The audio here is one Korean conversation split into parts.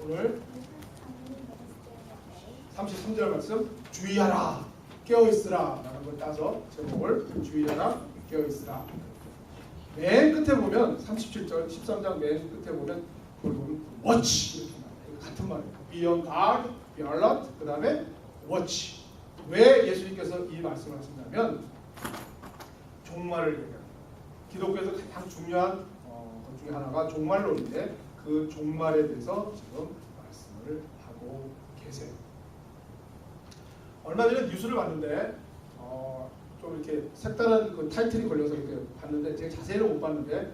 오늘 33절 말씀 주의하라 깨어있으라 라는 걸 따서 제목을 주의하라 깨어있으라. 맨 끝에 보면 37절 13장 맨 끝에 보면 그걸 보면 watch 이렇게 나와요. 같은 말이에요. Be on guard, be alert. 그 다음에 watch. 왜 예수님께서 이 말씀을 하신다면 종말을 얘기합니다. 기독교에서 가장 중요한 것 중에 하나가 종말론인데 그 종말에 대해서 지금 말씀을 하고 계세요. 얼마 전에 뉴스를 봤는데 좀 이렇게 색다른 그 타이틀이 걸려서 이렇게 봤는데 제가 자세히는 못 봤는데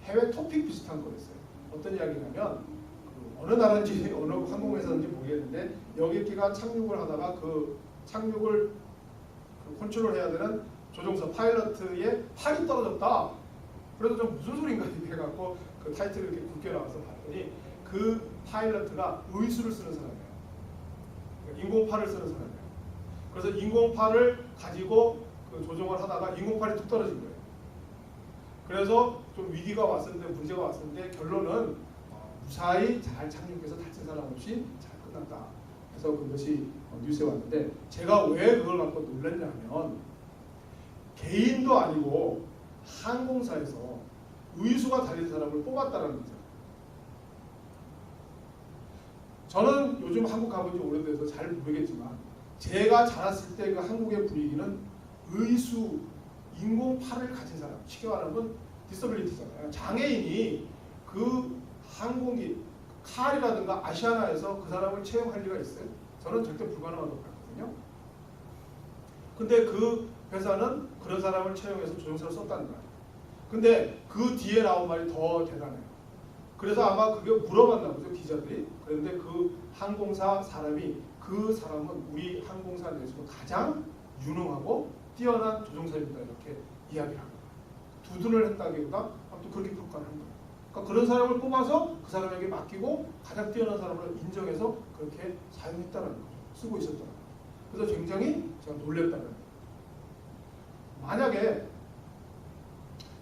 해외 토픽 비슷한 거였어요. 어떤 이야기냐면 그 어느 나라인지 어느 항공회사인지 모르겠는데 여객기가 착륙을 하다가 그 착륙을 컨트롤해야 되는 조종사 파일럿의 팔이 떨어졌다. 그래서 좀 무슨 소린가 이렇게 해갖고 그 타이틀을 이렇게 굵게 나와서 봤더니 그 파일럿가 의수를 쓰는 사람이에요. 인공팔을 쓰는 사람이에요. 그래서 인공팔을 가지고 그 조종을 하다가 인공팔이 툭 떨어진 거예요. 그래서 좀 위기가 왔었는데 문제가 왔었는데 결론은 무사히 잘 착륙해서 다친 사람 없이 잘 끝났다. 그래서 그것이 뉴스에 왔는데 제가 왜 그걸 갖고 놀랐냐면 개인도 아니고 항공사에서 의수가 달린 사람을 뽑았다는 거죠. 저는 요즘 한국 가본 지 오래돼서 잘 모르겠지만 제가 자랐을 때 그 한국의 분위기는 의수, 인공팔을 가진 사람, 쉽게 말하면 디서빌리티잖아요. 장애인이 그 항공기, 칼이라든가 아시아나에서 그 사람을 채용할 리가 있어요? 저는 절대 불가능하다고 봤거든요. 근데 그 회사는 그런 사람을 채용해서 조종사를 썼다는 거예요. 근데 그 뒤에 나온 말이 더 대단해요. 그래서 아마 그게 물어봤나 보죠, 기자들이. 그런데 그 항공사 사람이 그 사람은 우리 항공사 내에서 가장 유능하고 뛰어난 조종사입니다. 이렇게 이야기를 합니다. 두둔을 했다기보다 아무튼 그렇게 평가를 한 거예요. 그러니까 그런 사람을 뽑아서 그 사람에게 맡기고 가장 뛰어난 사람을 인정해서 그렇게 사용했다는 거죠. 쓰고 있었다는 거죠. 그래서 굉장히 제가 놀랬다는 거예요. 만약에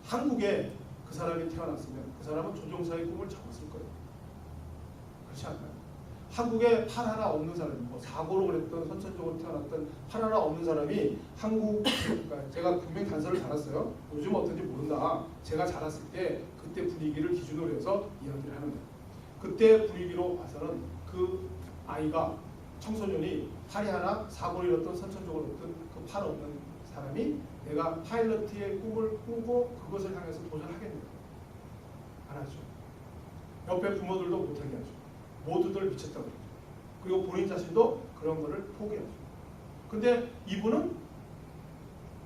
한국에 그 사람이 태어났으면 그 사람은 조종사의 꿈을 접었을 거예요. 그렇지 않나요? 한국에 팔 하나 없는 사람이 뭐 사고로 그랬던 선천적으로 태어났던 팔 하나 없는 사람이 한국 그러니까 제가 분명히 단서를 달았어요. 요즘 어떤지 모른다. 제가 자랐을 때 그때 분위기를 기준으로 해서 이야기를 하는 거예요. 그때 분위기로 봐서는 그 아이가 청소년이 팔이 하나 사고로 잃었던 선천적으로 어떤 그 팔 없는 사람이 내가 파일럿의 꿈을 꾸고 그것을 향해서 도전하겠느냐. 안 하죠. 옆에 부모들도 못하게 하죠. 모두들 미쳤다고 그러죠. 그리고 본인 자신도 그런 거를 포기하죠. 근데 이분은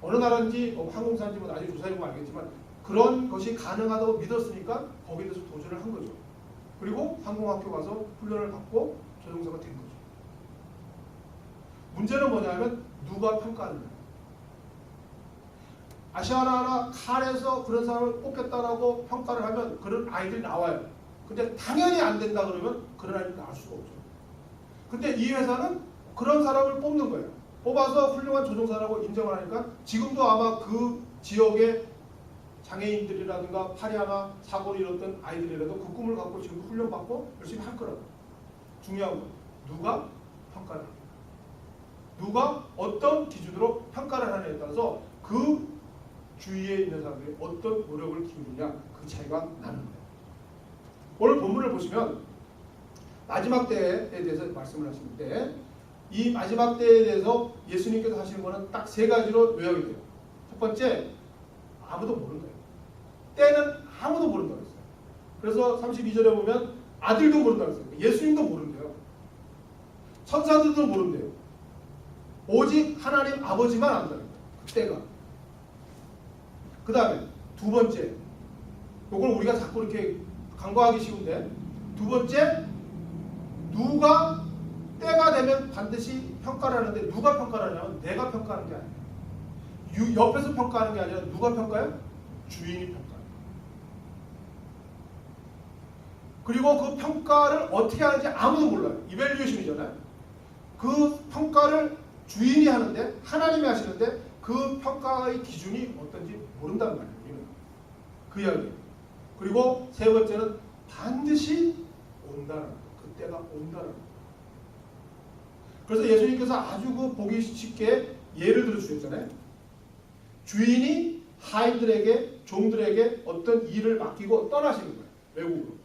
어느 나라인지 항공사인지 뭐 나중에 조사해보면 알겠지만 그런 것이 가능하다고 믿었으니까 거기에 대해서 도전을 한 거죠. 그리고 항공학교 가서 훈련을 받고 조종사가 된 거죠. 문제는 뭐냐면 누가 평가하는 거예요. 아시아나나 칼에서 그런 사람을 뽑겠다라고 평가를 하면 그런 아이들이 나와요. 근데 당연히 안 된다 그러면 그런 아이들이 나올 수가 없죠. 근데 이 회사는 그런 사람을 뽑는 거예요. 뽑아서 훌륭한 조종사라고 인정을 하니까 지금도 아마 그 지역의 장애인들이라든가 팔이 하나 사고를 잃었던 아이들이라도 그 꿈을 갖고 지금 훈련받고 열심히 할 거라고. 중요한 건 누가 평가를 합니다. 누가 어떤 기준으로 평가를 하느냐에 따라서 그 주위에 있는 사람들이 어떤 노력을 기울이냐 그 차이가 나는 거예요. 오늘 본문을 보시면 마지막 때에 대해서 말씀을 하시는데 이 마지막 때에 대해서 예수님께서 하시는 거는 딱 세 가지로 요약이 돼요. 첫 번째, 아무도 모르는 거예요. 때는 아무도 모른다고 했어요. 그래서 32절에 보면 아들도 모른다고 했어요. 예수님도 모른대요. 천사들도 모른대요. 오직 하나님 아버지만 안다는 거예요. 그 때가. 그 다음에 두 번째, 이걸 우리가 자꾸 이렇게 간과하기 쉬운데 두 번째, 누가 때가 되면 반드시 평가를 하는데 누가 평가를 하냐면 내가 평가하는 게 아니에요. 옆에서 평가하는 게 아니라 누가 평가해요? 주인이 평가해요. 그리고 그 평가를 어떻게 하는지 아무도 몰라요. 이밸류에이션이잖아요. 그 평가를 주인이 하는데 하나님이 하시는데 그 평가의 기준이 어떤지 모른단 말이에요. 그 이야기예요. 그리고 세 번째는 반드시 온다는 그 그때가 온다는 거예요. 그래서 예수님께서 아주 그 보기 쉽게 예를 들어 주셨잖아요. 주인이 하인들에게 종들에게 어떤 일을 맡기고 떠나시는 거예요. 외국으로.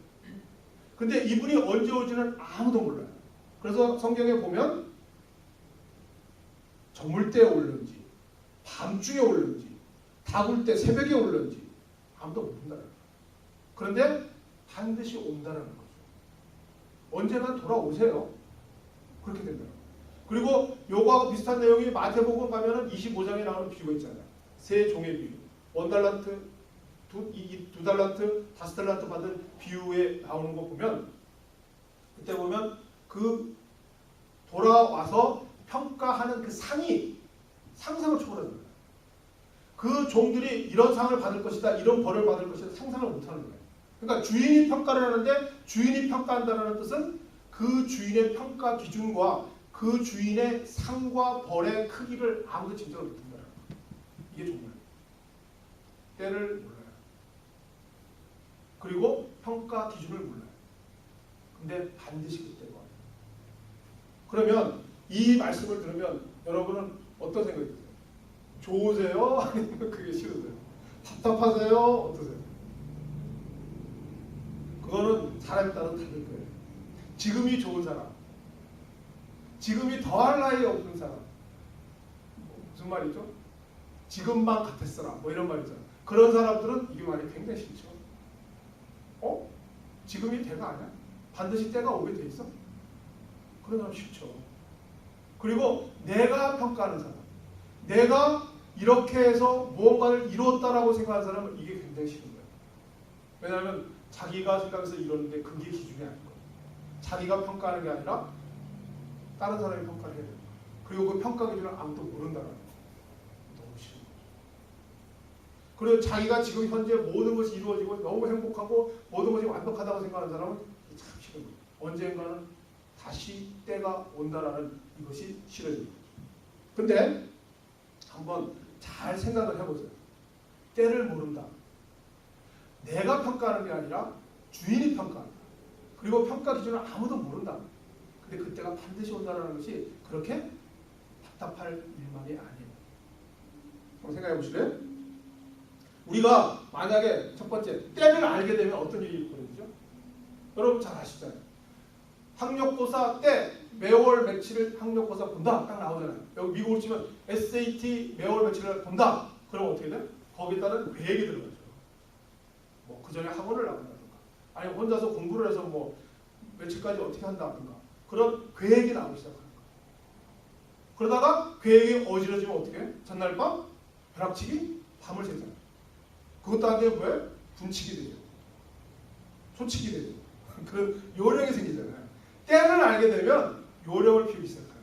근데 이분이 언제 올지는 아무도 몰라요. 그래서 성경에 보면 저물 때에 올는지 밤중에 올는지 다굴 때 새벽에 올는지 아무도 모른다는 거예요. 그런데 반드시 온다는 거죠. 언제나 돌아오세요. 그렇게 된다. 그리고 요거하고 비슷한 내용이 마태복음 가면은 25장에 나오는 비유가 있잖아요. 세 종의 비유. 1달란트, 2달란트, 5달란트 받은 비유에 나오는 거 보면 그때 보면 그 돌아와서 평가하는 그 상이 상상을 초월하는 거예요. 그 종들이 이런 상을 받을 것이다, 이런 벌을 받을 것이다 상상을 못하는 거예요. 그러니까 주인이 평가를 하는데 주인이 평가한다는 뜻은 그 주인의 평가 기준과 그 주인의 상과 벌의 크기를 아무도 짐작을 못한다. 이게 정말 때를 몰라요. 그리고 평가 기준을 몰라요. 근데 반드시 그때가 와요. 그러면 이 말씀을 들으면 여러분은 어떤 생각이 드세요? 좋으세요? 아니면 그게 싫으세요? 답답하세요? 어떠세요? 그거는 사람에 따라 다를 거예요. 지금이 좋은 사람, 지금이 더할 나위 없는 사람, 무슨 말이죠? 지금만 같았어라, 뭐 이런 말이잖아. 그런 사람들은 이게 말이 굉장히 싫죠. 지금이 때가 아니야? 반드시 때가 오게 돼 있어? 그런 사람 싫죠. 그리고 내가 평가하는 사람, 내가 이렇게 해서 무언가를 이루었다라고 생각하는 사람은 이게 굉장히 싫은 거예요. 왜냐하면 자기가 생각해서 이뤘는데 그게 기준이 아닌 거예요. 자기가 평가하는 게 아니라 다른 사람이 평가를 해야 돼요. 그리고 그 평가 기준을 아무도 모른다는 거예요. 너무 싫은 거죠. 그리고 자기가 지금 현재 모든 것이 이루어지고 너무 행복하고 모든 것이 완벽하다고 생각하는 사람은 참 싫은 거예요. 언젠가는 다시 때가 온다라는 이것이 싫어지는 거죠. 근데 한번 잘 생각을 해보세요. 때를 모른다. 내가 평가하는 게 아니라 주인이 평가한다. 그리고 평가 기준을 아무도 모른다. 근데 그때가 반드시 온다는 것이 그렇게 답답할 일만이 아니에요. 한번 생각해 보실래요? 우리가 만약에 첫 번째 때를 알게 되면 어떤 일이 벌어지죠? 여러분 잘 아시잖아요. 학력고사 때 매월 며칠을 학력고사 본다 딱 나오잖아요. 여기 미국으로 치면 SAT 매월 며칠을 본다. 그럼 어떻게 돼? 거기에 따른 계획이 들어가죠. 뭐 그 전에 학원을 나간다든가 아니면 혼자서 공부를 해서 뭐 며칠까지 어떻게 한다든가 그런 계획이 나오기 시작하는 거예요. 그러다가 계획이 어지러지면 어떻게 해? 전날 밤 벼락치기 밤을 새잖아요. 그것도 안 되면 뭐예요? 분치기 되죠. 초치기 되죠. 그런 요령이 생기잖아요. 때를 알게 되면 요령을 피우기 시작하는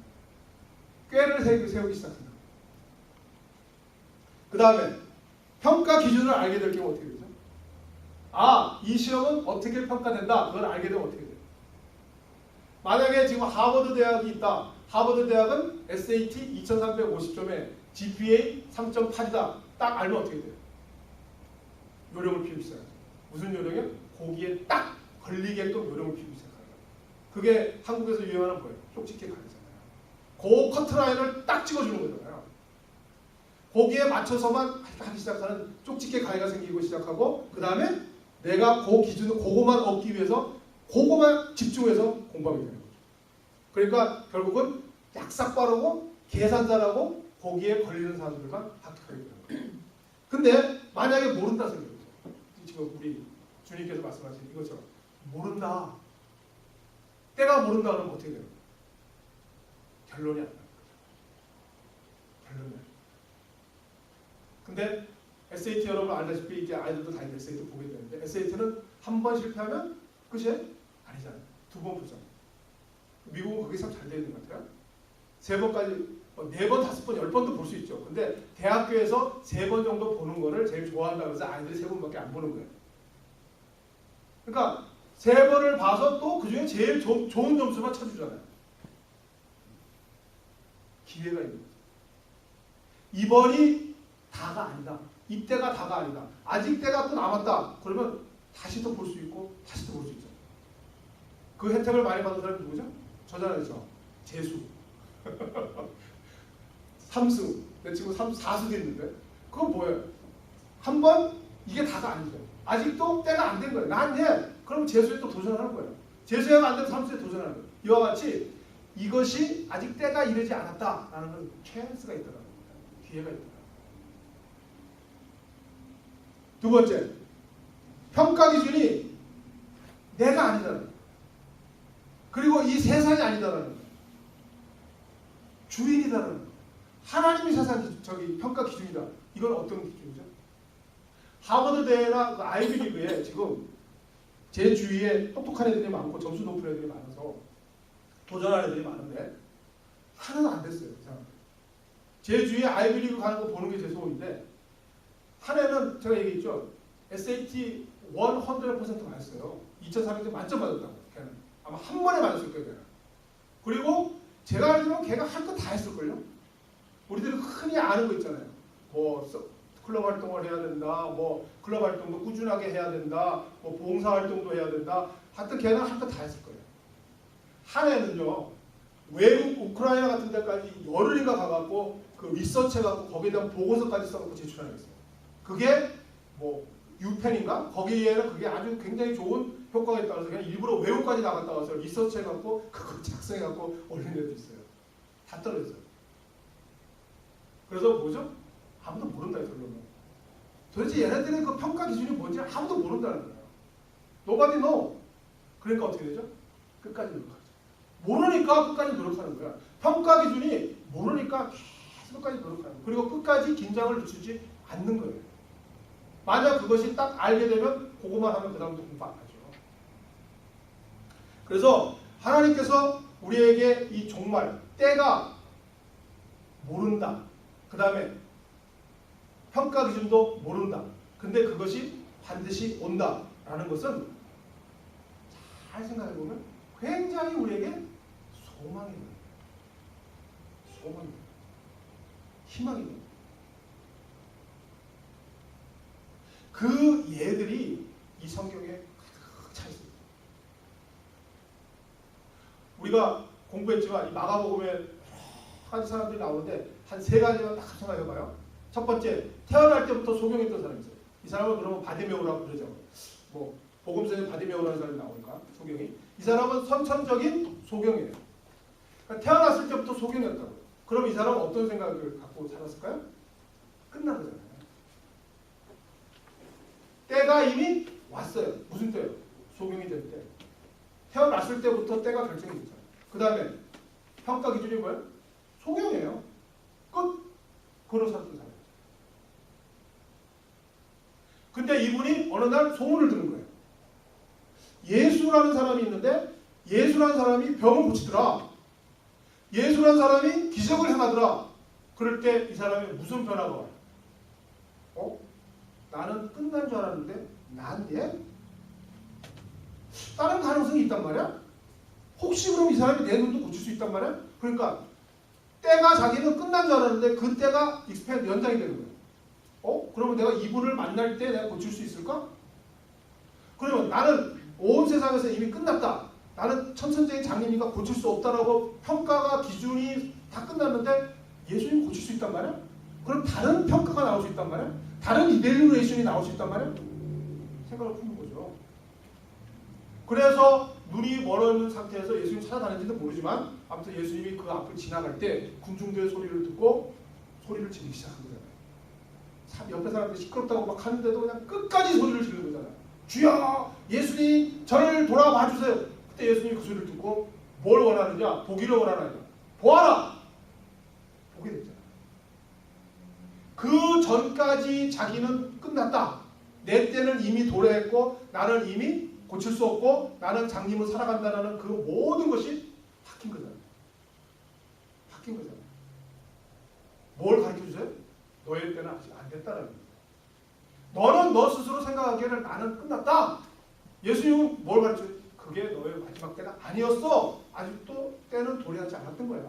거예요. 꾀를 세우기 시작한다. 그 다음에 평가 기준을 알게 될 경우 어떻게 되죠? 아, 이 시험은 어떻게 평가된다. 그걸 알게 되면 어떻게 돼요? 만약에 지금 하버드 대학이 있다. 하버드 대학은 SAT 2350점에 GPA 3.8이다. 딱 알면 어떻게 돼요? 요령을 피우기 시작하죠. 무슨 요령이요? 거기에 딱 걸리게끔 요령을 피우기 시작하는 거예요. 그게 한국에서 유행하는 거예요. 쪽집게 가리잖아요. 그 커트라인을 딱 찍어주는 거잖아요. 거기에 맞춰서만 하기 시작하는 쪽집게 가위가 생기고 시작하고 그 다음에 내가 그 기준을 그것만 얻기 위해서 그것만 집중해서 공부하게 되는 거죠. 그러니까 결국은 약삭 빠르고 계산자라고 거기에 걸리는 사람들만 합격하게 되는 거예요. 근데 만약에 모른다 생각해보세요. 지금 우리 주님께서 말씀하신 이것처럼 모른다. 때가 모른다 그러면 어떻게 돼요? 결론이 안 나요. 결론이 안 나요. 근데 SAT 여러분 알다시피 이게 아이들도 다 SAT 보게 되는데 SAT는 한 번 실패하면 끝이에요? 아니잖아요. 두 번 보잖아요. 미국은 그게 참 잘 되어 있는 것 같아요. 세 번까지, 네 번, 다섯 번, 10번도 볼 수 있죠. 근데 대학교에서 세 번 정도 보는 거를 제일 좋아한다고 해서 아이들이 세 번밖에 안 보는 거예요. 그러니까 세 번을 봐서 또 그 중에 제일 좋은 점수만 쳐주잖아요. 기회가 있는 거죠. 이번이 다가 아니다. 이때가 다가 아니다. 아직 때가 또 남았다. 그러면 다시 또 볼 수 있고 다시 또 볼 수 있죠. 그 혜택을 많이 받은 사람이 누구죠? 저잖아요. 저. 재수. 3수. 내 친구 4수도 있는데 그건 뭐예요? 한번 이게 다가 아니죠. 아직도 때가 안 된 거예요. 난 해. 그럼 재수에 또 도전하는 거예요. 재수가 안 되면 3수에 도전하는 거예요. 이와 같이 이것이 아직 때가 이르지 않았다라는 건 찬스가 있더라고요. 기회가 있더라고요. 두 번째, 평가 기준이 내가 아니잖아요. 그리고 이 세상이 아니다라는 거예요. 주인이다라는 거예요. 하나님이 세상 평가 기준이다. 이건 어떤 기준이죠? 하버드 대나 그 아이비리그에 지금 제 주위에 똑똑한 애들이 많고 점수 높은 애들이 많아서 도전하는 애들이 많은데 하나도 안 됐어요. 제 주위에 아이비리그 가는 거 보는 게 제 소원인데 한 애는 제가 얘기했죠. SAT 100% 맞았어요. 2,400점 만점 받았다고. 걔는. 아마 한 번에 맞았을 거예요. 걔는. 그리고 제가 알기로는 걔가 할 거 다 했을걸요. 우리들이 흔히 아는 거 있잖아요. 뭐 클럽 활동을 해야 된다. 뭐 클럽 활동도 꾸준하게 해야 된다. 뭐 봉사 활동도 해야 된다. 하여튼 걔는 할 거 다 했을 거예요. 한 애는요. 외국 우크라이나 같은 데까지 열흘인가 가갖고 그 리서치 해갖고 거기에 대한 보고서까지 써갖고 제출하는 게 있어요. 그게 뭐 유펜인가? 거기에는 그게 아주 굉장히 좋은 효과가 있다고 해서 그냥 일부러 외국까지 나갔다 와서 리서치 해갖고 그걸 작성해갖고 올린 애도 있어요. 다 떨어졌어요. 그래서 뭐죠? 아무도 모른다 결론은. 도대체 얘네들의 그 평가 기준이 뭔지 아무도 모른다는 거예요. Nobody know. 그러니까 어떻게 되죠? 끝까지 노력하죠. 모르니까 끝까지 노력하는 거야. 평가 기준이 모르니까 계속 끝까지 노력하는 거예요. 그리고 끝까지 긴장을 늦추지 않는 거예요. 만약 그것이 딱 알게 되면 그것만 하면 그 다음부터 공부 안 하죠. 그래서 하나님께서 우리에게 이 종말, 때가 모른다. 그 다음에 평가 기준도 모른다. 근데 그것이 반드시 온다라는 것은 잘 생각해보면 굉장히 우리에게 소망이에요. 소망이에요. 희망이에요. 그 예들이 이 성경에 가득 차 있습니다. 우리가 공부했지만 이 마가복음에 여러 가지 사람들이 나오는데 한 세 가지만 딱 생각해봐요. 첫 번째, 태어날 때부터 소경했던 사람이 있어요. 이 사람을 그러면 바디메오라고 부르죠. 뭐 복음서에 바디메오라는 사람이 나오니까 소경이. 이 사람은 선천적인 소경이에요. 그러니까 태어났을 때부터 소경이었다고. 그럼 이 사람은 어떤 생각을 갖고 살았을까요? 끝난 거잖아요. 때가 이미 왔어요. 무슨 때요? 소경이 될 때. 태어났을 때부터 때가 결정이 됐잖아요. 그 다음에 평가 기준이 뭐예요? 소경이에요. 끝. 그런 살았던 사람. 근데 이분이 어느 날 소문을 들은 거예요. 예수라는 사람이 있는데 예수라는 사람이 병을 고치더라. 예수라는 사람이 기적을 행하더라. 그럴 때 이 사람이 무슨 변화가 와요? 나는 끝난 줄 알았는데 난 얘? 다른 가능성이 있단 말이야? 혹시 그럼 이 사람이 내 눈도 고칠 수 있단 말이야? 그러니까 때가 자기는 끝난 줄 알았는데 그 때가 연장이 되는 거예요. 그러면 내가 이분을 만날 때 내가 고칠 수 있을까? 그러면 나는 온 세상에서 이미 끝났다. 나는 천천적인 장님이니까 고칠 수 없다라고 평가가 기준이 다 끝났는데 예수님 고칠 수 있단 말이야? 그럼 다른 평가가 나올 수 있단 말이야? 다른 이밸루에이션이 나올 수 있단 말이야? 생각을 푸는 거죠. 그래서 눈이 멀어 있는 상태에서 예수님 찾아다니는지도 모르지만 아무튼 예수님이 그 앞을 지나갈 때 군중들의 소리를 듣고 소리를 지르기 시작한 거잖아요. 옆에 사람들이 시끄럽다고 막 하는데도 그냥 끝까지 소리를 지르는 거잖아요. 주여 예수님 저를 돌아봐 주세요. 그때 예수님이 그 소리를 듣고 뭘 원하느냐? 보기를 원하느냐? 보아라! 보게 됐잖아요. 그 전까지 자기는 끝났다. 내 때는 이미 도래했고 나는 이미 고칠 수 없고 나는 장님을 살아간다는 그 모든 것이 바뀐 거잖아요. 바뀐 거잖아요. 뭘 가르쳐주세요? 너의 때는 아직 안 됐다는 거예요. 너는 너 스스로 생각하기에는 나는 끝났다. 예수님은 뭘 가르쳐요? 그게 너의 마지막 때가 아니었어. 아직도 때는 도래하지 않았던 거야.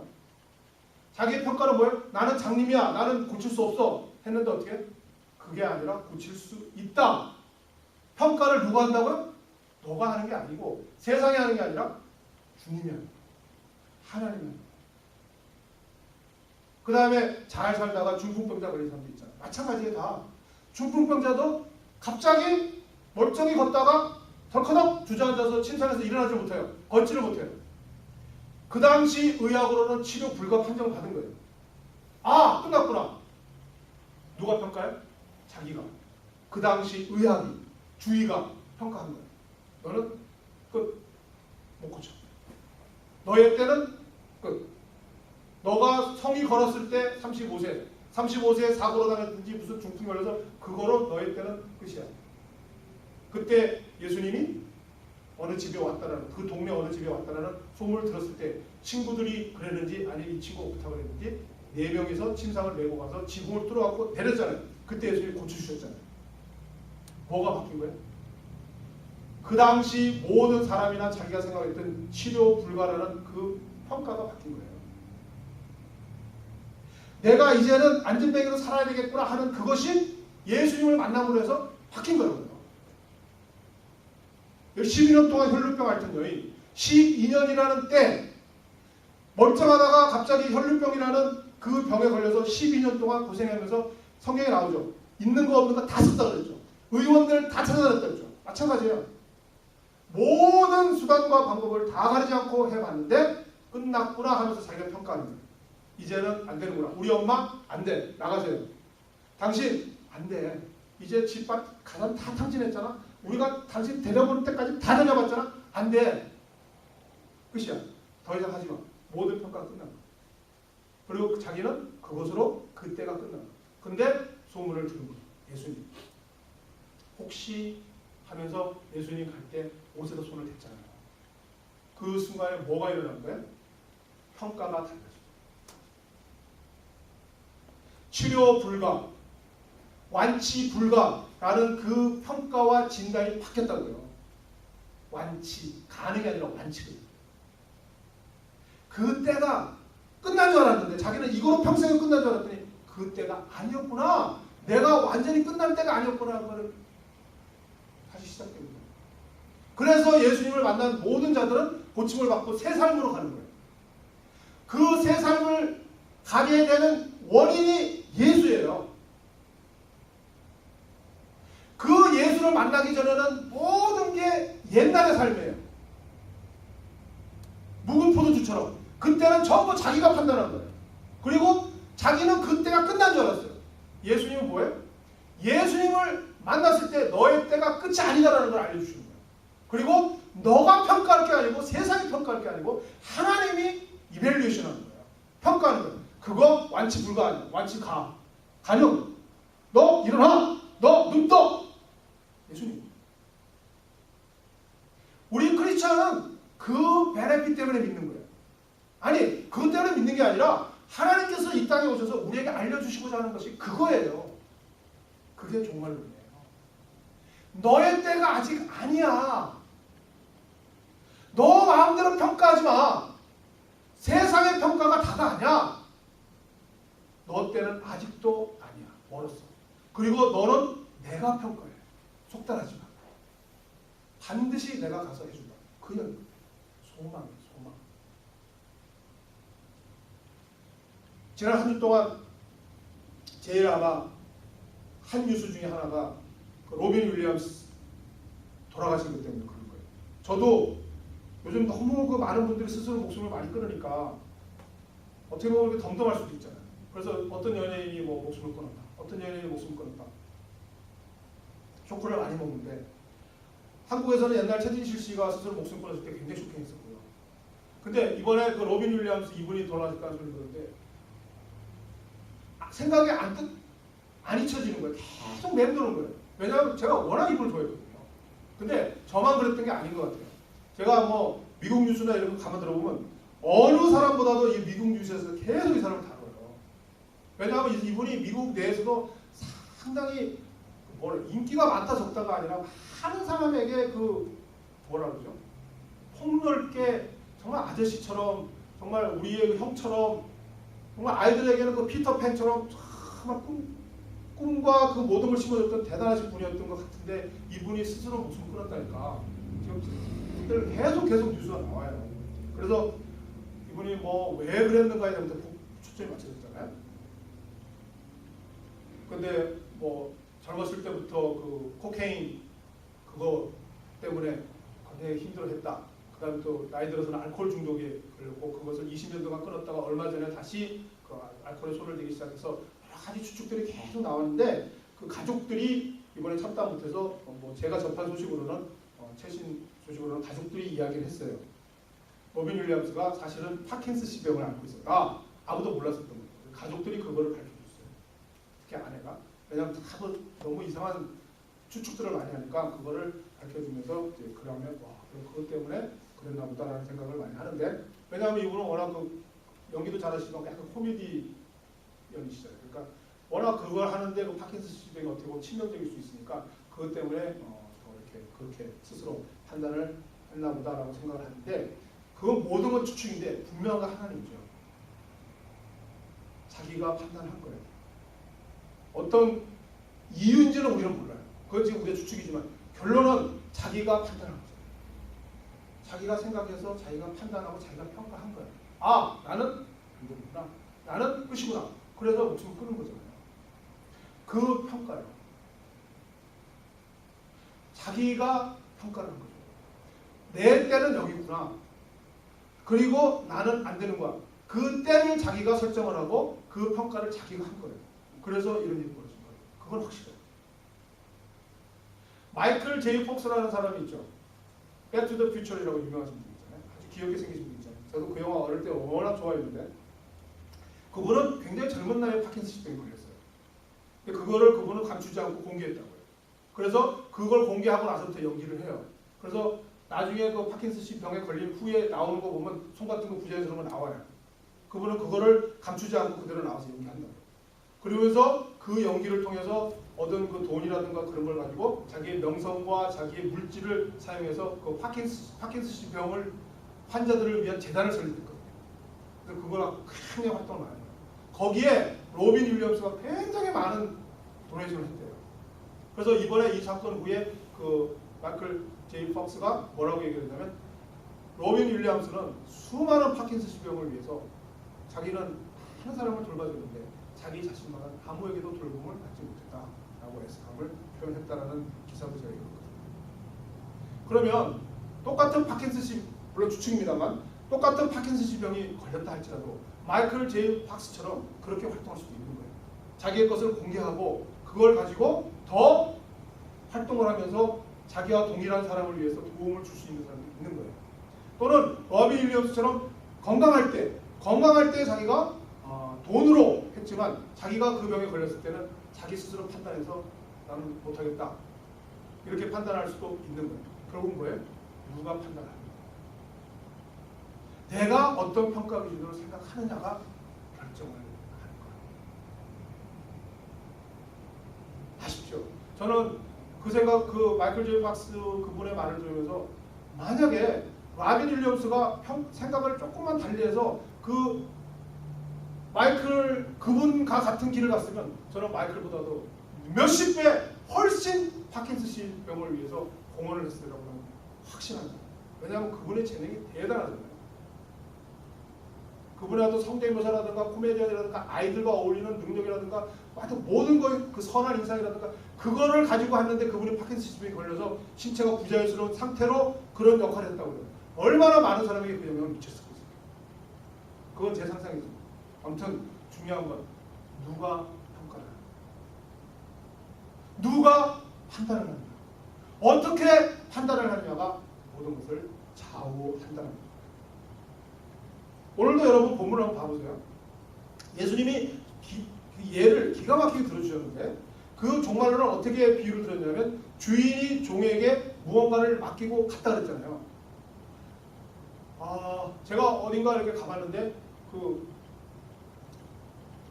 자기의 평가는 뭐예요? 나는 장님이야. 나는 고칠 수 없어. 했는데 어떻게? 그게 아니라 고칠 수 있다. 평가를 누가 한다고요? 너가 하는 게 아니고 세상이 하는 게 아니라 주님이 하는 거야. 하나님이 하는 거야. 그 다음에 잘 살다가 중풍병자 걸린 사람도 있잖아. 마찬가지에 다 중풍병자도 갑자기 멀쩡히 걷다가 덜커덕 주저앉아서 침상에서 일어나지 못해요. 걷지를 못해요. 그 당시 의학으로는 치료 불가 판정을 받은 거예요. 아, 끝났구나. 누가 평가해? 자기가. 그 당시 의학이, 주의가 평가한 거예요. 너는 끝. 못 고쳐. 너의 때는 끝. 너가 성이 걸었을 때 35세에 사고로 당했든지 무슨 중풍 걸려서 그거로 너의 때는 끝이야. 그때 예수님이 어느 집에 왔다라는, 그 동네 어느 집에 왔다라는 소문을 들었을 때 친구들이 그랬는지 아니면 이 친구가 부탁을 했는지 4명이서 침상을 메고 가서 지붕을 뚫어갖고 내렸잖아요. 그때 예수님이 고쳐주셨잖아요. 뭐가 바뀐 거예요? 그 당시 모든 사람이나 자기가 생각했던 치료 불가라는 그 평가가 바뀐 거예요. 내가 이제는 안전뱅이로 살아야 되겠구나 하는 그것이 예수님을 만남으로 해서 바뀐 거예요. 12년 동안 혈루병 앓던 여인, 12년이라는 때 멀쩡하다가 갑자기 혈루병이라는 그 병에 걸려서 12년 동안 고생하면서 성경에 나오죠. 있는 거 없는 거 다 썼다 그랬죠. 의원들 다 찾아다녔다 그랬죠. 마찬가지예요. 모든 수단과 방법을 다 가리지 않고 해봤는데 끝났구나 하면서 자기가 평가하는 거예요. 이제는 안 되는구나. 우리 엄마 안 돼. 나가세요. 당신 안 돼. 이제 집밭 가난 다 탕진했잖아. 우리가 당신 데려볼 때까지 다 데려봤잖아. 안 돼. 끝이야. 더 이상 하지 마. 모든 평가가 끝난 거야. 그리고 자기는 그것으로 그때가 끝난 거야. 근데 소문을 들은 거야. 예수님. 혹시 하면서 예수님 갈 때 옷에다 손을 댔잖아요. 그 순간에 뭐가 일어난 거야? 평가가 달라져. 치료 불가, 완치 불가라는 그 평가와 진단이 바뀌었다고요. 완치, 가능이 아니라 완치거든요. 그때가 끝난 줄 알았는데 자기는 이거로 평생을 끝난 줄 알았더니 그때가 아니었구나. 내가 완전히 끝날 때가 아니었구나 하는 거를 다시 시작됩니다. 그래서 예수님을 만난 모든 자들은 고침을 받고 새 삶으로 가는 거예요. 그 새 삶을 가게 되는 원인이 예수예요. 그 예수를 만나기 전에는 모든 게 옛날의 삶이에요. 묵은 포도주처럼. 그때는 전부 자기가 판단한 거예요. 그리고 자기는 그때가 끝난 줄 알았어요. 예수님은 뭐예요? 예수님을 만났을 때 너의 때가 끝이 아니다라는 걸 알려주시는 거예요. 그리고 너가 평가할 게 아니고 세상이 평가할 게 아니고 하나님이 이밸류에이션 하는 거예요. 평가하는 거예요. 그거 완치 불가 아니야. 완치 가. 가령 너 일어나. 너 눈 떠. 예수님. 우리 크리스천은 그 베네핏 때문에 믿는 거예요. 아니 그것 때문에 믿는 게 아니라 하나님께서 이 땅에 오셔서 우리에게 알려주시고자 하는 것이 그거예요. 그게 종말론이에요. 너의 때가 아직 아니야. 너 마음대로 평가하지 마. 세상의 평가가 다가 아니야. 너 때는 아직도 아니야. 멀었어. 그리고 너는 내가 평가해. 속단하지 마. 반드시 내가 가서 해준다. 그냥 소망이에요. 소망. 지난 한 주 동안 제일 아마 한 뉴스 중에 하나가 그 로빈 윌리엄스 돌아가신 것 때문에 그런 거예요. 저도 요즘 너무 그 많은 분들이 스스로 목숨을 많이 끊으니까 어떻게 보면 덤덤할 수도 있잖아요. 그래서 어떤 연예인이 뭐 목숨을 끊었다. 어떤 연예인이 목숨을 끊었다. 쇼크를 많이 먹는데 한국에서는 옛날 최진실 씨가 스스로 목숨 끊었을 때 굉장히 쇼킹했었고요. 근데 이번에 그 로빈 윌리엄스 이분이 돌아가셨다는 소리 들었는데 생각이 안 잊혀지는 거예요. 계속 맴도는 거예요. 왜냐하면 제가 워낙 이분을 좋아했거든요. 근데 저만 그랬던 게 아닌 것 같아요. 제가 뭐 미국 뉴스나 이런 거 가만 들어보면 어느 사람보다도 이 미국 뉴스에서 계속 이 사람을 다뤄요. 왜냐하면 이분이 미국 내에서도 상당히 인기가 많다 적다가 아니라 많은 사람에게 그 뭐라 그러죠? 폭넓게 정말 아저씨처럼 정말 우리의 형처럼 정말 아이들에게는 그 피터팬처럼 정말 꿈과 그 모든 걸 심어줬던 대단하신 분이었던 것 같은데 이분이 스스로 목숨을 끊었다니까 지금 계속 뉴스가 나와요. 그래서 이분이 뭐 왜 그랬는가에 대해서 초점이 맞춰졌잖아요. 근데 뭐 젊었을 때부터 그 코케인 그거 때문에 굉장히 힘들어했다. 그 다음에 또 나이 들어서는 알코올 중독에 걸렸고 그것을 20년 동안 끊었다가 얼마 전에 다시 그 알코올에 손을 대기 시작해서 여러 가지 추측들이 계속 나왔는데 그 가족들이 이번에 참다 못해서 뭐 제가 접한 소식으로는 최신 소식으로는 가족들이 이야기를 했어요. 로빈 윌리엄스가 사실은 파킨슨씨 병을 앓고 있었다. 아무도 몰랐었던 거예요. 가족들이 그거를 밝혀줬어요. 특히 아내가. 왜냐하면 다들 너무 이상한 추측들을 많이 하니까 그거를 밝혀주면서 이제 그러면 와 그럼 그것 때문에 그랬나 보다라는 생각을 많이 하는데 왜냐하면 이분은 워낙 그 연기도 잘하시고 약간 코미디 연기시잖아요. 그러니까 워낙 그걸 하는데 그 파킨슨씨 병이 어떻게 보면 치명적일 수 있으니까 그것 때문에 이렇게 그렇게 스스로 판단을 했나 보다라고 생각을 하는데 그건 모든 건 추측인데 분명한 건 하나님이죠. 자기가 판단한 거예요. 어떤 이유인지는 우리는 몰라요. 그건 지금 우리가 추측이지만 결론은 자기가 판단한 거죠. 자기가 생각해서 자기가 판단하고 자기가 평가한 거예요. 아 나는 안 되는구나. 나는 끝이구나. 그래서 목숨을 끊은 거잖아요. 그 평가예요. 자기가 평가를 한 거죠. 내 때는 여기 있구나. 그리고 나는 안 되는 거야. 그 때를 자기가 설정을 하고 그 평가를 자기가 한 거예요. 그래서 이런 일이 벌어진 거예요. 그건 확실해요. 마이클 제이 폭스라는 사람이 있죠. 백투더 퓨처라고 유명하신 분 있잖아요. 아주 귀엽게 생기신 분 있잖아요. 저도 그 영화 어릴 때 워낙 좋아했는데 그분은 굉장히 젊은 나이에 파킨슨씨 병에 걸렸어요. 근데 그거를 그분은 감추지 않고 공개했다고요. 그래서 그걸 공개하고 나서부터 연기를 해요. 그래서 나중에 그 파킨슨씨 병에 걸린 후에 나오는 거 보면 손 같은 거 부자연스러운 거 나와요. 그분은 그거를 감추지 않고 그대로 나와서 연기한다고요. 그러면서 그 연기를 통해서 얻은 그 돈이라든가 그런 걸 가지고 자기의 명성과 자기의 물질을 사용해서 그 파킨슨씨 병을 환자들을 위한 재단을 설립했거든요. 그래서 그거랑 크게 활동을 많이 해요. 거기에 로빈 윌리엄스가 굉장히 많은 도네이션을 했대요. 그래서 이번에 이 사건 후에 그 마이클 제이 폭스가 뭐라고 얘기했냐면 로빈 윌리엄스는 수많은 파킨슨씨 병을 위해서 자기는 한 사람을 돌봐줬는데 자기 자신만은 아무에게도 돌봄을 받지 못했다라고 애석함을 표현했다라는 기사도 제가 읽었거든요. 그러면 똑같은 파킨슨씨 물론 추측입니다만 똑같은 파킨슨씨 병이 걸렸다 할지라도 마이클 제이 폭스처럼 그렇게 활동할 수도 있는 거예요. 자기의 것을 공개하고 그걸 가지고 더 활동을 하면서 자기와 동일한 사람을 위해서 도움을 줄 수 있는 사람이 있는 거예요. 또는 로빈 윌리엄스처럼 건강할 때 자기가 돈으로 했지만 자기가 그 병에 걸렸을 때는 자기 스스로 판단해서 나는 못하겠다 이렇게 판단할 수도 있는 거예요. 결국은 뭐예요? 누가 판단합니다. 내가 어떤 평가 기준으로 생각하느냐가 결정을 하는 거예요. 아십시오. 저는 그 생각, 그 마이클 제이 폭스 그분의 말을 들으면서 만약에 로빈 윌리엄스가 생각을 조금만 달리해서 그 마이클 그분과 같은 길을 갔으면 저는 마이클보다도 몇십 배 훨씬 파킨슨씨 병을 위해서 공헌을 했을 거라고 확신합니다. 왜냐하면 그분의 재능이 대단하잖아요. 그분이라도 성대묘사라든가 코미디언이라든가 아이들과 어울리는 능력이라든가 하여튼 모든 거 그 선한 인상이라든가 그거를 가지고 했는데 그분이 파킨슨씨 병에 걸려서 신체가 부자연스러운 상태로 그런 역할을 했다고 해요. 얼마나 많은 사람에게 그 영향을 미쳤을 것입니까? 그건 제 상상이죠. 아무튼 중요한 건 누가 평가를 하느냐, 누가 판단을 하느냐, 어떻게 판단을 하느냐가 모든 것을 좌우한다는 오늘도 여러분 본문을 한번 봐보세요. 예수님이 그 예를 기가 막히게 들어주셨는데 그 종말로는 어떻게 비유를 들었냐면 주인이 종에게 무언가를 맡기고 갔다 그랬잖아요. 제가 어딘가 이렇게 가봤는데 그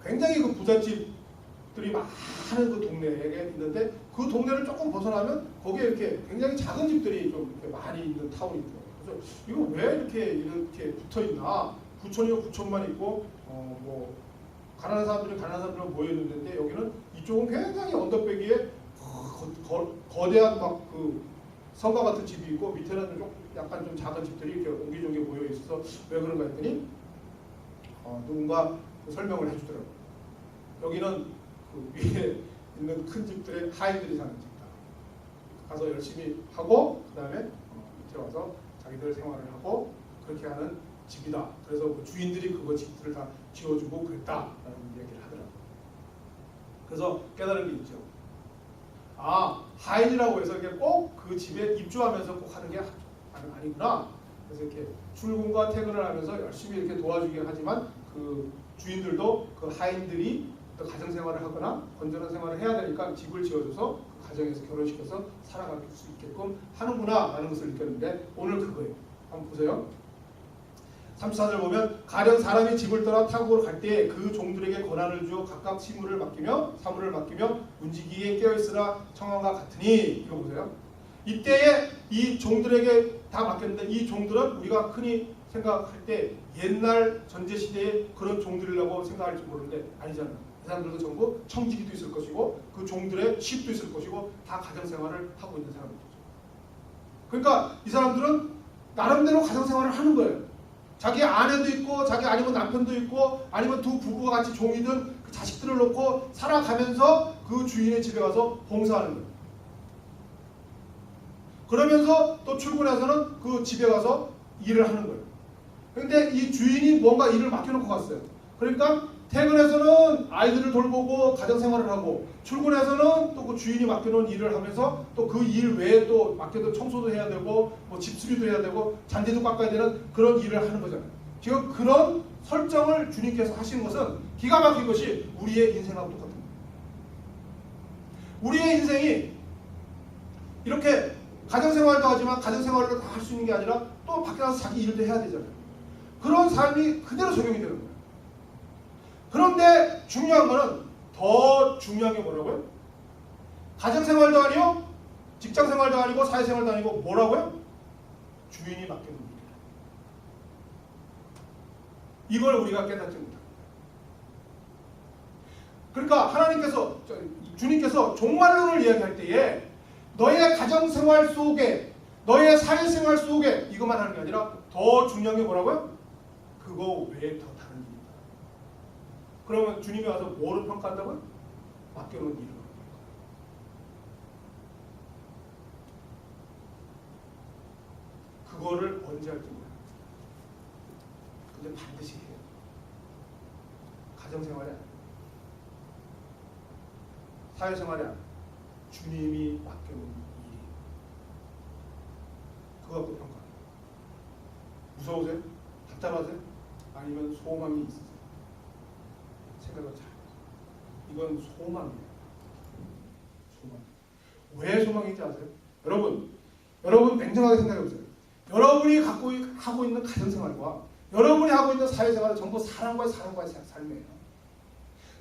굉장히 그 부잣집들이 많은 그 동네에 있는데 그 동네를 조금 벗어나면 거기에 이렇게 굉장히 작은 집들이 좀 이렇게 많이 있는 타운이 있더라고요. 그래서 이거 왜 이렇게 붙어 있나? 부촌이면 부촌만 있고 뭐 가난한 사람들은 가난한 사람들은 모여 있는데 여기는 이쪽은 굉장히 언덕배기에 거대한 막 그 성과 같은 집이 있고 밑에는 좀 약간 좀 작은 집들이 이렇게 옹기종기 모여 있어서 왜 그런가 했더니 누군가 설명을 해주더라고요. 여기는 그 위에 있는 큰 집들의 하인들이 사는 집이다. 가서 열심히 하고 그 다음에 밑에 와서 자기들 생활을 하고 그렇게 하는 집이다. 그래서 그 주인들이 그거 집들을 다 지어주고 그랬다라는 얘기를 하더라고요. 그래서 깨달은 게 있죠. 하인이라고 해서 이게 꼭 그 집에 입주하면서 꼭 하는 게 아니구나. 그래서 이렇게 출근과 퇴근을 하면서 열심히 이렇게 도와주긴 하지만 그 주인들도 그 하인들이 또 가정생활을 하거나 건전한 생활을 해야 되니까 집을 지어줘서 그 가정에서 결혼시켜서 살아갈 수 있게끔 하는구나라는 것을 느꼈는데 오늘 그거예요. 한번 보세요. 34절 보면 가령 사람이 집을 떠나 타국으로 갈 때 그 종들에게 권한을 주어 각각 사무를 맡기며 움직이기에 깨어있으라 청함과 같으니 이거 보세요. 이때에 이 종들에게 다 맡겼는데 이 종들은 우리가 흔히 생각할 때 옛날 전제시대에 그런 종들이라고 생각할지 모르는데 아니잖아요. 이 사람들도 전부 청지기도 있을 것이고 그 종들의 집도 있을 것이고 다 가정생활을 하고 있는 사람들이죠. 그러니까 이 사람들은 나름대로 가정생활을 하는 거예요. 자기 아내도 있고 자기 아니면 남편도 있고 아니면 두 부부가 같이 종이든 그 자식들을 놓고 살아가면서 그 주인의 집에 가서 봉사하는 거예요. 그러면서 또 출근해서는 그 집에 가서 일을 하는 거예요. 그런데 이 주인이 뭔가 일을 맡겨놓고 갔어요. 그러니까 퇴근해서는 아이들을 돌보고 가정생활을 하고 출근해서는 또 그 주인이 맡겨놓은 일을 하면서 또 그 일 외에 또 맡겨둔 청소도 해야 되고 뭐 집수리도 해야 되고 잔디도 깎아야 되는 그런 일을 하는 거잖아요. 지금 그런 설정을 주님께서 하신 것은 기가 막힌 것이 우리의 인생하고 똑같은 거예요. 우리의 인생이 이렇게 가정생활도 하지만 가정생활을 다 할 수 있는 게 아니라 또 밖에 나가서 자기 일도 해야 되잖아요. 그런 삶이 그대로 적용이 되는 거예요. 그런데 중요한 거는 더 중요한 게 뭐라고요? 가정생활도 아니고 직장생활도 아니고 사회생활도 아니고 뭐라고요? 주인이 맡기는 일이에요. 이걸 우리가 깨닫지 못합니다. 그러니까 하나님께서 주님께서 종말론을 이야기할 때에 너의 가정생활 속에 너의 사회생활 속에 이것만 하는 게 아니라 더 중요한 게 뭐라고요? 그거 외에 더 다른 일이 있다. 그러면 주님이 와서 뭐를 평가한다고요? 맡겨놓은 일을. 그거를 언제 할지 몰라요. 근데 반드시 해요. 가정생활이 아니에요. 사회생활이 아니에요. 주님이 맡겨놓은 일이에요. 그거 갖고 평가해요. 무서우세요? 답답하세요? 아니면 소망이 있으세요? 생각을 잘 해요. 이건 소망이에요. 소망. 왜 소망인지 아세요? 여러분 냉정하게 생각해보세요. 여러분이 하고 있는 가정생활과 여러분이 하고 있는 사회생활은 전부 사람과의 삶이에요.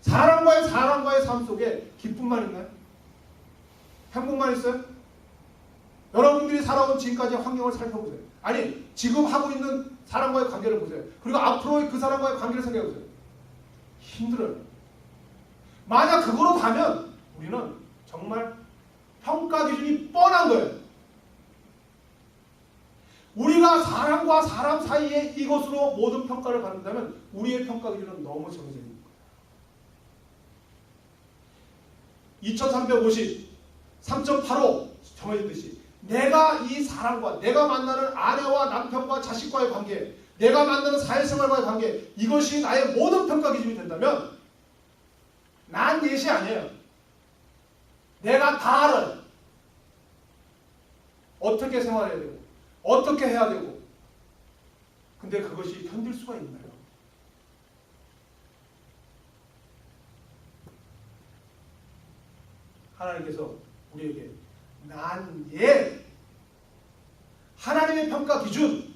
사람과의 삶 속에 기쁨만 있나요? 행복만 있어요? 여러분들이 살아온 지금까지의 환경을 살펴보세요. 아니 지금 하고 있는 사람과의 관계를 보세요. 그리고 앞으로의 그 사람과의 관계를 생각해보세요. 힘들어요. 만약 그거로 가면 우리는 정말 평가 기준이 뻔한 거예요. 우리가 사람과 사람 사이에 이것으로 모든 평가를 받는다면 우리의 평가 기준은 너무 정해져 있는 거예요. 2350, 3.85 정해지듯이 내가 이 사람과 내가 만나는 아내와 남편과 자식과의 관계, 내가 만나는 사회생활과의 관계, 이것이 나의 모든 평가 기준이 된다면 난 예시 아니에요. 내가 다 알아요. 어떻게 생활해야 되고 어떻게 해야 되고. 근데 그것이 견딜 수가 있나요? 하나님께서 우리에게 하나님의 평가 기준,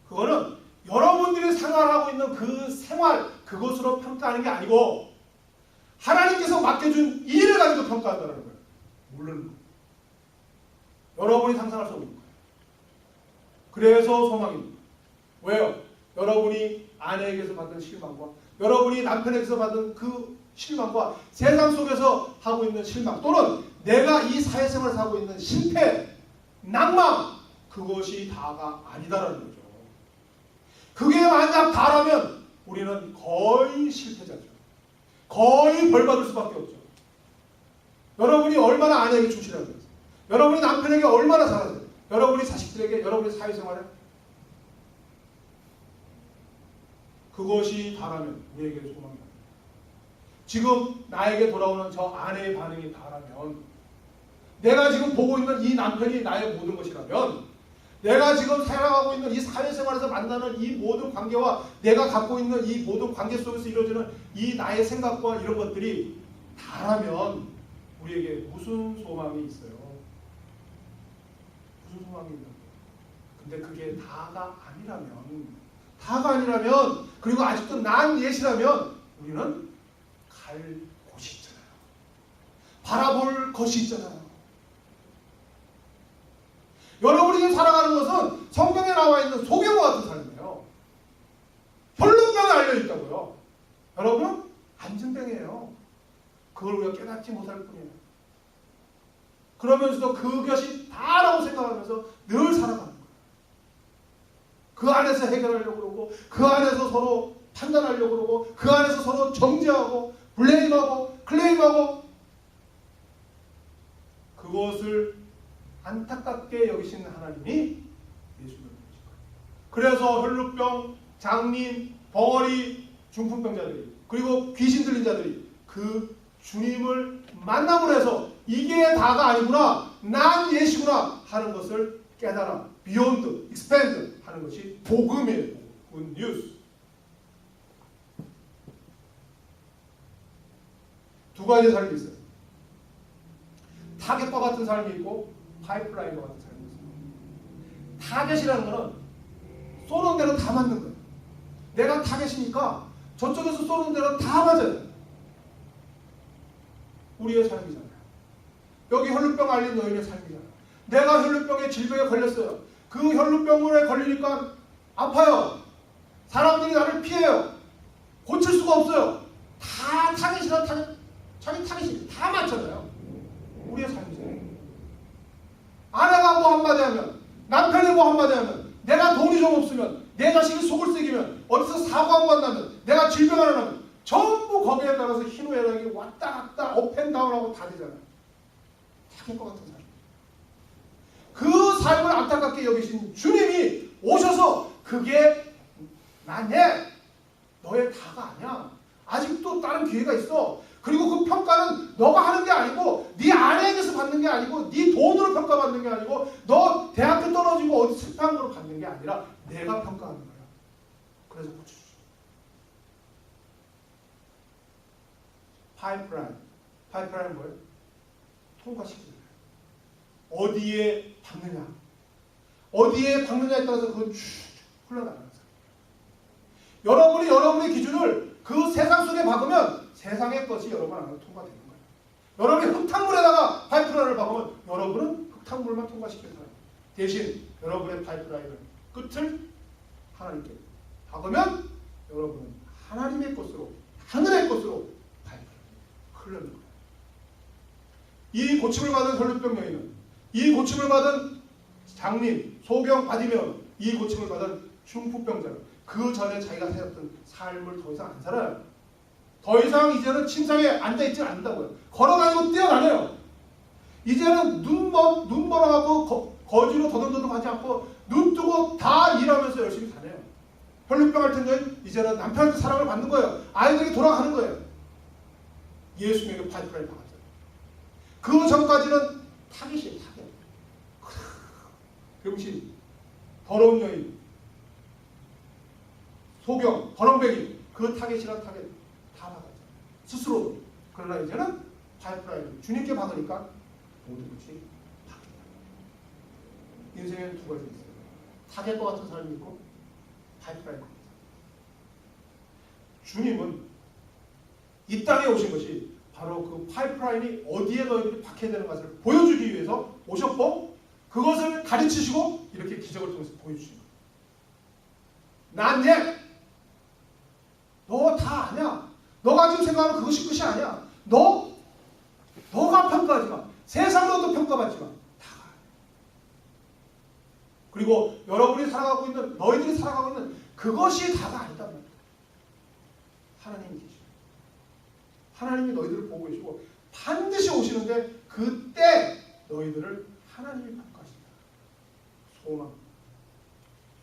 그거는 여러분들이 생활하고 있는 그 생활, 그것으로 평가하는 게 아니고 하나님께서 맡겨준 일을 가지고 평가한다는 거예요. 물론 여러분이 상상할 수 없는 거예요. 그래서 소망입니다. 왜요? 여러분이 아내에게서 받은 실망과 여러분이 남편에게서 받은 그 실망과 세상 속에서 하고 있는 실망, 또는 내가 이 사회생활을 하고 있는 실패, 낭망, 그것이 다가 아니다라는 거죠. 그게 만약 다라면 우리는 거의 실패자죠. 거의 벌받을 수밖에 없죠. 여러분이 얼마나 아내에게 충실하겠어요? 여러분이 남편에게 얼마나 잘하세요? 여러분이 자식들에게, 여러분의 사회생활에 그것이 다라면 우리에게 소망이 없습니다. 지금 나에게 돌아오는 저 아내의 반응이 다라면, 내가 지금 보고 있는 이 남편이 나의 모든 것이라면, 내가 지금 살아가고 있는 이 사회생활에서 만나는 이 모든 관계와 내가 갖고 있는 이 모든 관계 속에서 이루어지는 이 나의 생각과 이런 것들이 다라면 우리에게 무슨 소망이 있어요? 무슨 소망이 있는 거예요? 근데 그게 다가 아니라면, 그리고 아직도 난 옛이라면 우리는 갈 곳이 있잖아요. 바라볼 것이 있잖아요. 여러분이 지금 살아가는 것은 성경에 나와 있는 소경과 같은 삶이에요. 혈lum병에 알려있다고요. 여러분은 안진병이에요. 그걸 우리가 깨닫지 못할 뿐이에요. 그러면서도 그것이 다라고 생각하면서 늘 살아가는 거예요. 그 안에서 해결하려고 그러고, 그 안에서 서로 판단하려고 그러고, 그 안에서 서로 정죄하고 블레임하고 클레임하고, 그것을 안타깝게 여기시는 하나님이 예수님을 보시고, 그래서 혈루병, 장님, 벙어리, 중풍병자들이, 그리고 귀신 들린 자들이 그 주님을 만남을 해서 이게 다가 아니구나, 난 예시구나 하는 것을 깨달아 beyond, expand 하는 것이 복음이에요. good news. 두 가지 삶이 있어요. 타겟과 같은 삶이 있고 파이프라인과 같은 삶이 있어요. 타겟이라는 거는 쏘는 대로 다 맞는 거예요. 내가 타겟이니까 저쪽에서 쏘는 대로 다 맞아요. 우리의 삶이잖아요. 여기 혈루병 앓린 너희의 삶이잖아요. 내가 혈루병에 질병에 걸렸어요. 그 혈루병에 걸리니까 아파요. 사람들이 나를 피해요. 고칠 수가 없어요. 다 타겟이라 자기 타겟이 다 맞잖아요. 우리의 삶이잖아요. 아내가 뭐 한마디 하면, 남편이 뭐 한마디 하면, 내가 돈이 좀 없으면, 내 자식이 속을 새기면, 어디서 사고 한 번 나면, 내가 질병 하나 나면 전부 거기에 따라서 희노애락이 왔다 갔다 업앤다운하고 다 되잖아요. 타겟과 같은 삶. 그 삶을 안타깝게 여기신 주님이 오셔서 그게 나네, 너의 다가 아니야. 아직도 다른 기회가 있어. 그리고 그 평가는 너가 하는 게 아니고, 네 아내에게서 받는 게 아니고, 네 돈으로 평가받는 게 아니고, 너 대학교 떨어지고 어디 실패한 거로 받는 게 아니라 내가 평가하는 거야. 그래서 고쳐주죠. 파이프라인 뭐예요? 통과시키는 거예요. 어디에 박느냐에 따라서 그건 쭉 흘러나가는 거예요. 여러분이 여러분의 기준을 그 세상 속에 박으면 세상의 것이 여러분 안으로 통과되는 거예요. 여러분이 흙탕물에다가 파이프라인을 박으면 여러분은 흙탕물만 통과시킬 사람. 대신 여러분의 파이프라인을 끝을 하나님께 박으면 여러분은 하나님의 것으로, 하늘의 것으로 파이프라인이 흐르는 거예요. 이 고침을 받은 혈루병 여인은, 이 고침을 받은 장님, 소경, 바디메어는, 이 고침을 받은 중풍병자는 그 전에 자기가 살았던 삶을 더 이상 안 살아요. 더 이상 이제는 침상에 앉아있지 않는다고요. 걸어다니고 뛰어다녀요. 이제는 눈 멀어가고 거지로 더듬더듬 하지 않고 눈 뜨고 다 일하면서 열심히 사네요. 혈루병 할 텐데 이제는 남편한테 사랑을 받는 거예요. 아이들이 돌아가는 거예요. 예수님에게 파이프라인 박았어요. 그 전까지는 타겟이에요. 타겟. 병신, 더러운 여인, 소경, 버렁뱅이, 그 타겟이란 타겟 다 박았죠. 스스로. 그러나 이제는 파이프라인을 주님께 박으니까 모든 것이 바뀐다. 인생에는 두 가지 있어요. 타겟과 같은 삶이 있고 파이프라인과 같은 삶. 주님은 이 땅에 오신 것이 바로 그 파이프라인이 어디에 너희들이 박혀야 되는 것을 보여주기 위해서 오셨고, 그것을 가르치시고 이렇게 기적을 통해서 보여주신 거예요. 난 얘! 너 다 아냐? 너가 지금 생각하는 그것이 끝이 아니야. 너가 평가하지 마. 세상으로도 평가받지 마. 다. 그리고 여러분이 살아가고 있는, 너희들이 살아가고 있는 그것이 다가 아니다 말이야. 하나님이 계시고 하나님이 너희들을 보고 계시고 반드시 오시는데 그때 너희들을 하나님이 평가하신다.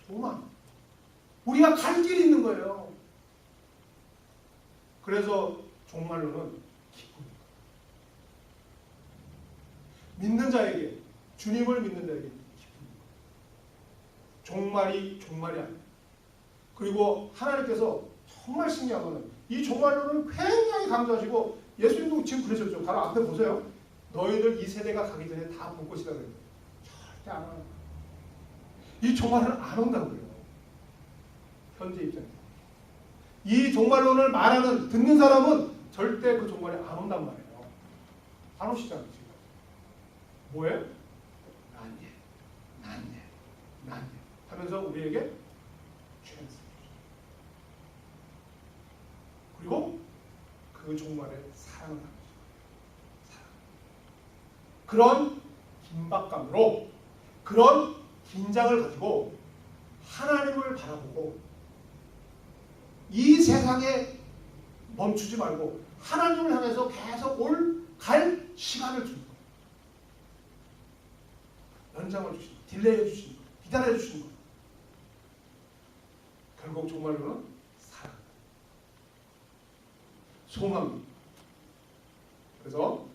소망. 우리가 갈 길이 있는 거예요. 그래서 종말로는 기쁨입니다. 믿는 자에게, 주님을 믿는 자에게 기쁨입니다. 종말이 아니에요. 그리고 하나님께서 정말 신기한 거는 이 종말로는 굉장히 강조하시고 예수님도 지금 그러셨죠. 바로 앞에 보세요. 너희들 이 세대가 가기 전에 다 볼 것이다 그래요. 절대 안 와요. 이 종말은 안 온다고요. 현재 입장에서. 이 종말론을 말하는, 듣는 사람은 절대 그 종말이 안 온단 말이에요. 안 오시잖아요, 지금. 뭐예요? 난 예. 하면서 우리에게 죄를 그리고 그 종말에 사랑을 하는 거죠. 그런 긴박감으로, 그런 긴장을 가지고 하나님을 바라보고 이 세상에 멈추지 말고 하나님을 향해서 계속 갈 시간을 주는 거예요. 연장을 주시는 거예요. 딜레이 해주시는 거예요. 기다려 주시는 거예요. 결국 종말로는 사랑, 소망입니다. 그래서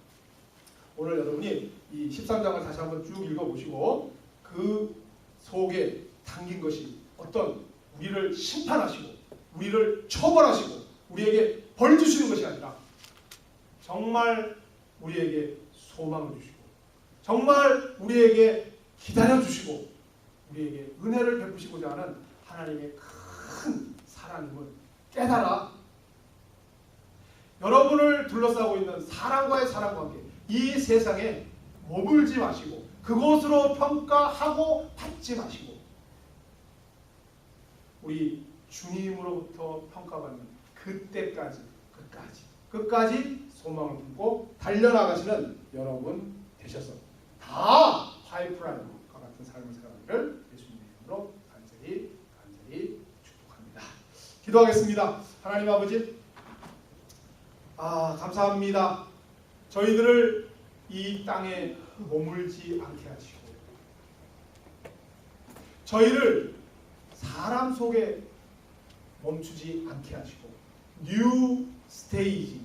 오늘 여러분이 이 13장을 다시 한번 쭉 읽어보시고 그 속에 담긴 것이 어떤 우리를 심판하시고 우리를 처벌하시고 우리에게 벌 주시는 것이 아니라 정말 우리에게 소망을 주시고 정말 우리에게 기다려 주시고 우리에게 은혜를 베푸시고자 하는 하나님의 큰 사랑임을 깨달아 여러분을 둘러싸고 있는 사람과의 사랑관계, 이 세상에 머물지 마시고 그곳으로 평가하고 받지 마시고 우리 주님으로부터 평가받는 그때까지 끝까지 소망을 품고 달려나가시는 여러분 되셔서 다 파이프라인과 같은 삶을 살아가기를 예수님의 이름으로 간절히 축복합니다. 기도하겠습니다. 하나님 아버지, 감사합니다. 저희들을 이 땅에 머물지 않게 하시고 저희를 사람 속에 멈추지 않게 하시고 뉴 스테이지,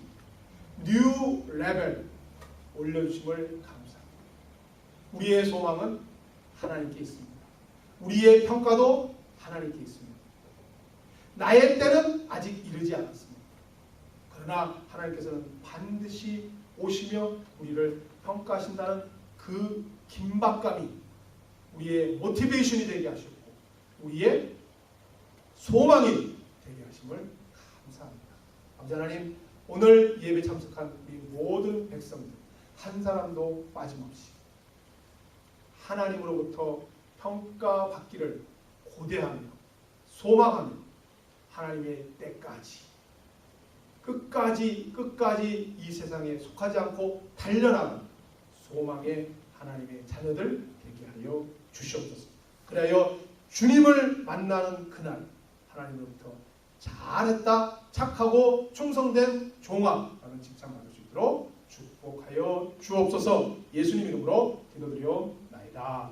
뉴 레벨 올려주심을 감사합니다. 우리의 소망은 하나님께 있습니다. 우리의 평가도 하나님께 있습니다. 나의 때는 아직 이르지 않았습니다. 그러나 하나님께서는 반드시 오시며 우리를 평가하신다는 그 긴박감이 우리의 모티베이션이 되게 하시고 우리의 소망이 되게 하심을 감사합니다. 아버지 하나님, 오늘 예배 참석한 우리 모든 백성들 한 사람도 빠짐없이 하나님으로부터 평가받기를 고대하며 소망하며 하나님의 때까지 끝까지 이 세상에 속하지 않고 달려나가는 소망의 하나님의 자녀들 되게 하여 주시옵소서. 그래야 주님을 만나는 그날 하나님으로부터 잘했다, 착하고 충성된 종아라는 칭찬 받을 수 있도록 축복하여 주옵소서. 예수님 이름으로 기도드리옵나이다.